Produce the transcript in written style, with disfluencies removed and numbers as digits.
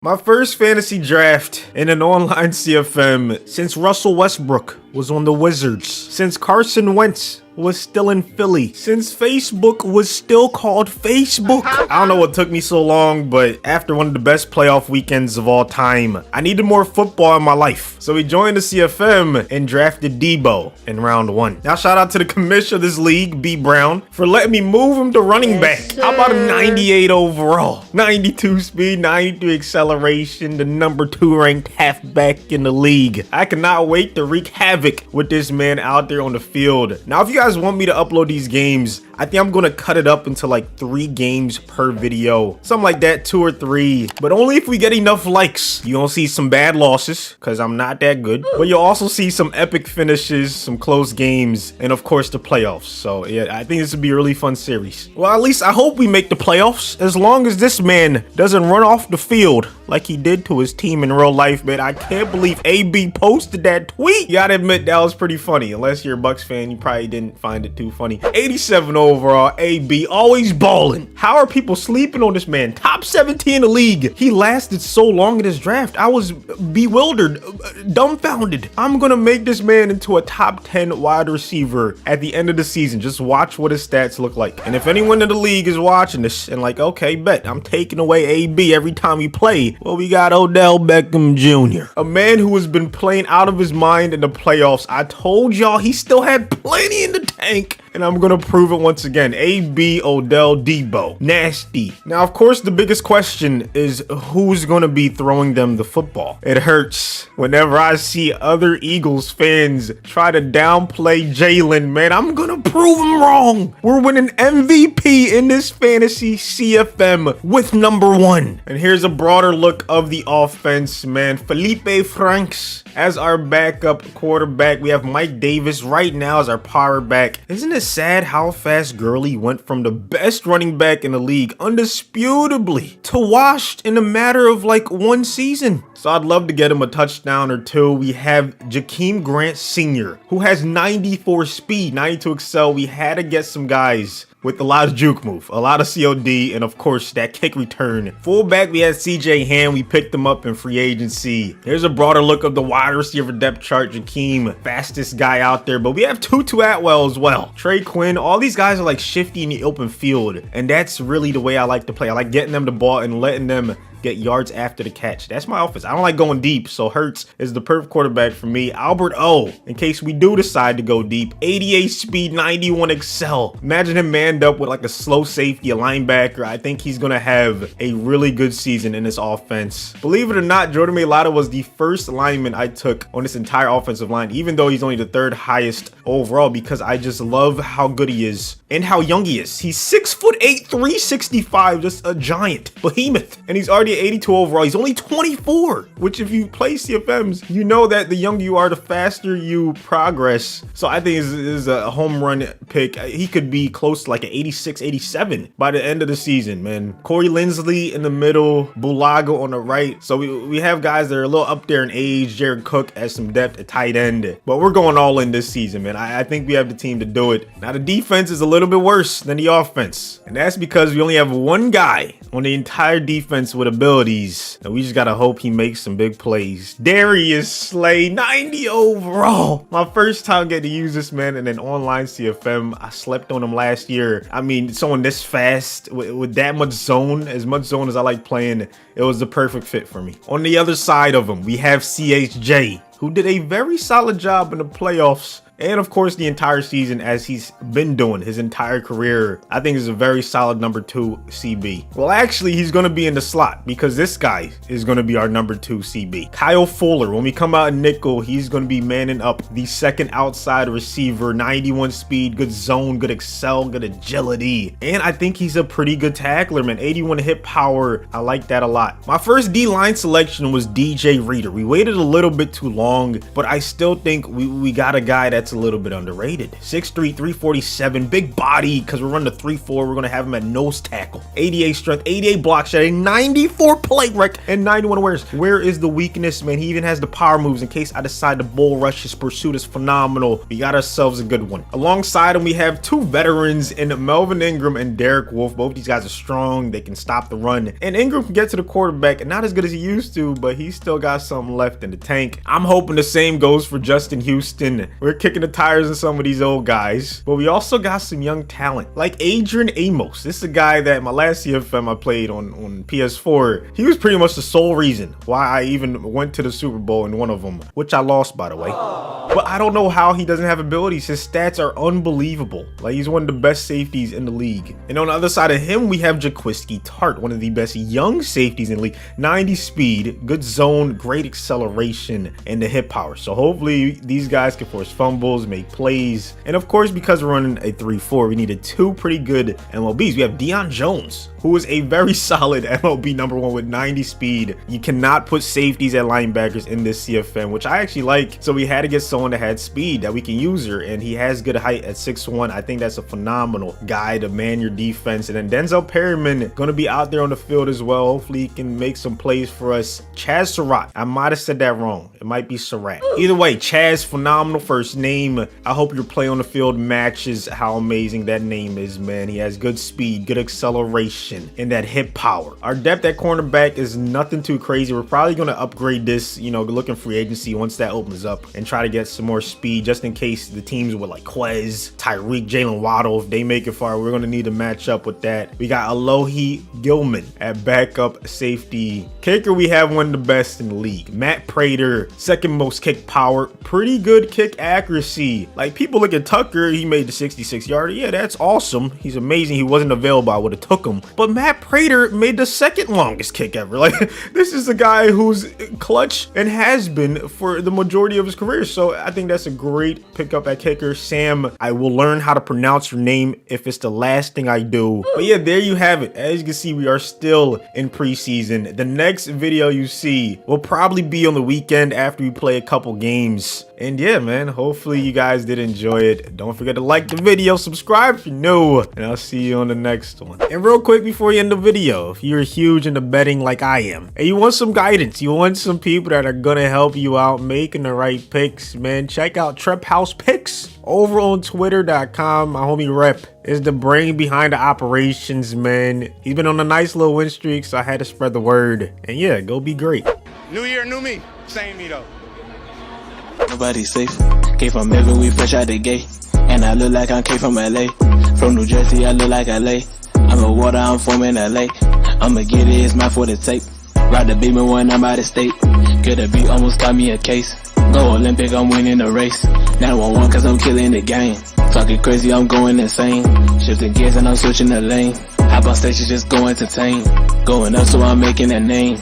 My first fantasy draft in an online CFM since Russell Westbrook was on the Wizards, since Carson Wentz was still in Philly, since Facebook was still called Facebook. I don't know what took me so long, but after one of the best playoff weekends of all time, I needed more football in my life. So we joined the CFM and drafted Deebo in round 1. Now shout out to the commissioner of this league, B. Brown, for letting me move him to running back. How about a 98 overall, 92 speed, 93 acceleration, the number 2 ranked halfback in the league. I cannot wait to wreak havoc with this man out there on the field. Now if you guys want me to upload these games, I think I'm gonna cut it up into like 3 games per video, something like that, 2 or 3, but only if we get enough likes. You're gonna see some bad losses because I'm not that good, but you'll also see some epic finishes, some close games, and of course the playoffs. So yeah, I think this would be a really fun series. Well, at least I hope we make the playoffs, as long as this man doesn't run off the field like he did to his team in real life. Man, I can't believe AB posted that tweet. You gotta admit that was pretty funny. Unless you're a Bucks fan, you probably didn't find it too funny. 87 overall, AB, always balling. How are people sleeping on this man? Top 17 in the league. He lasted so long in this draft. I was bewildered, dumbfounded. I'm gonna make this man into a top 10 wide receiver at the end of the season. Just watch what his stats look like. And if anyone in the league is watching this and like, okay, bet I'm taking away AB every time we play, well, we got Odell Beckham Jr, a man who has been playing out of his mind in the playoffs. I told y'all he still had plenty in the tank, and I'm gonna prove it once again. AB, Odell, Deebo, nasty. Now, of course, the biggest question is who's gonna be throwing them the football. It hurts whenever I see other Eagles fans try to downplay Jalen. Man, I'm gonna prove them wrong. We're winning MVP in this fantasy CFM with number 1. And here's a broader look of the offense, man. Felipe Franks as our backup quarterback. We have Mike Davis right now as our power back. Isn't it sad how fast Gurley went from the best running back in the league, undisputably, to washed in a matter of like 1 season? So I'd love to get him a touchdown or 2. We have Jakeem Grant Sr., who has 94 speed, 92 excel. We had to get some guys with a lot of juke move, a lot of COD, and of course that kick return. Fullback, we had CJ Ham. We picked him up in free agency. Here's a broader look of the wide receiver depth chart. Jakeem, fastest guy out there, but we have Tutu Atwell as well. Trey Quinn, all these guys are like shifty in the open field, and that's really the way I like to play. I like getting them the ball and letting them get yards after the catch. That's my offense. I don't like going deep, so Hurts is the perfect quarterback for me. Albert O, in case we do decide to go deep, 88 speed, 91 excel. Imagine him manned up with like a slow safety, a linebacker. I think he's gonna have a really good season in this offense. Believe it or not, Jordan Mailata was the first lineman I took on this entire offensive line, even though he's only the 3rd highest overall, because I just love how good he is and how young he is. He's 6'8", 365, just a giant behemoth, and he's already 82 overall. He's only 24, which if you play CFMs, you know that the younger you are, the faster you progress. So I think this is a home run pick. He could be close to like an 86, 87 by the end of the season, man. Corey Linsley in the middle, Bulaga on the right. So we have guys that are a little up there in age. Jared Cook has some depth at tight end, but we're going all in this season, man. I think we have the team to do it. Now the defense is a little bit worse than the offense, and that's because we only have 1 guy on the entire defense with abilities, and we just gotta hope he makes some big plays. Darius Slay, 90 overall. My first time getting to use this man in an online CFM. I slept on him last year. I mean, someone this fast with that much zone, as much zone as I like playing, it was the perfect fit for me. On the other side of him, we have CHJ, who did a very solid job in the playoffs, and of course the entire season, as he's been doing his entire career. I think is a very solid number 2 CB. Well, actually, he's going to be in the slot because this guy is going to be our number 2 CB. Kyle Fuller, when we come out in nickel, he's going to be manning up the 2nd outside receiver, 91 speed, good zone, good excel, good agility. And I think he's a pretty good tackler, man. 81 hit power. I like that a lot. My first D-line selection was DJ Reader. We waited a little bit too long, but I still think we got a guy that's that's a little bit underrated. 6'3", 347, big body, because we're running the 3-4. We're going to have him at nose tackle. 88 strength, 88 block shed, a 94 plate rec, and 91 awareness. Where is the weakness, man? He even has the power moves in case I decide to bull rush. His pursuit is phenomenal. We got ourselves a good one. Alongside him, we have two veterans in Melvin Ingram and Derek Wolfe. Both these guys are strong. They can stop the run. And Ingram can get to the quarterback, not as good as he used to, but he's still got something left in the tank. I'm hoping the same goes for Justin Houston. We're kicking the tires on some of these old guys, but we also got some young talent like Adrian Amos. This is a guy that my last CFM I played on PS4. He was pretty much the sole reason why I even went to the Super Bowl in one of them, which I lost, by the way. But I don't know how he doesn't have abilities. His stats are unbelievable. Like, he's one of the best safeties in the league. And on the other side of him, we have Jaquiski Tart, one of the best young safeties in the league. 90 speed, good zone, great acceleration, and the hip power. So hopefully these guys can force fumbles, make plays. And of course, because we're running a 3-4, we needed two pretty good MLBs. We have Dion Jones, who is a very solid MLB #1 with 90 speed. You cannot put safeties at linebackers in this CFM, which I actually like. So we had to get someone that had speed that we can use her, and he has good height at 6'1". I think that's a phenomenal guy to man your defense. And then Denzel Perryman gonna be out there on the field as well. Hopefully he can make some plays for us. Chaz Surratt, I might have said that wrong. It might be Surratt. Either way, Chaz, phenomenal first name. I hope your play on the field matches how amazing that name is, man. He has good speed, good acceleration, and that hip power. Our depth at cornerback is nothing too crazy. We're probably going to upgrade this, you know, looking free agency once that opens up, and try to get some more speed just in case the teams with like Quez, Tyreek, Jalen Waddle, if they make it far, we're going to need to match up with that. We got Alohi Gilman at backup safety. Kicker, we have one of the best in the league. Matt Prater, second most kick power, pretty good kick accuracy. Like, people look at Tucker, he made the 66-yarder. Yeah, that's awesome. He's amazing. He wasn't available, I would have took him. But Matt Prater made the second longest kick ever. Like, this is a guy who's clutch and has been for the majority of his career. So I think that's a great pickup at kicker. Sam, I will learn how to pronounce your name if it's the last thing I do. But yeah, there you have it. As you can see, we are still in preseason. The next video you see will probably be on the weekend after we play a couple games. And yeah, man, hopefully you guys did enjoy it. Don't forget to like the video, subscribe if you're new, and I'll see you on the next one. And real quick before you end the video, if you're huge into betting like I am, and you want some guidance, you want some people that are gonna help you out making the right picks, man, check out Trep House Picks over on twitter.com. My homie Rep is the brain behind the operations, man. He's been on a nice little win streak, so I had to spread the word. And yeah, go be great. New year, new me. Same me though. Nobody's safe. Came from Melvin, we fresh out the gate. And I look like I came from LA. From New Jersey, I look like LA. I'm a water, I'm from in LA. I'ma get it, it's mine for the tape. Ride the beamer when I'm out of state. Coulda beat, almost got me a case. Go Olympic, I'm winning the race. 911 cause I'm killing the game. Talking crazy, I'm going insane. Shifting gears and I'm switching the lane. Hop on stage, just go entertain. Going up, so I'm making a name.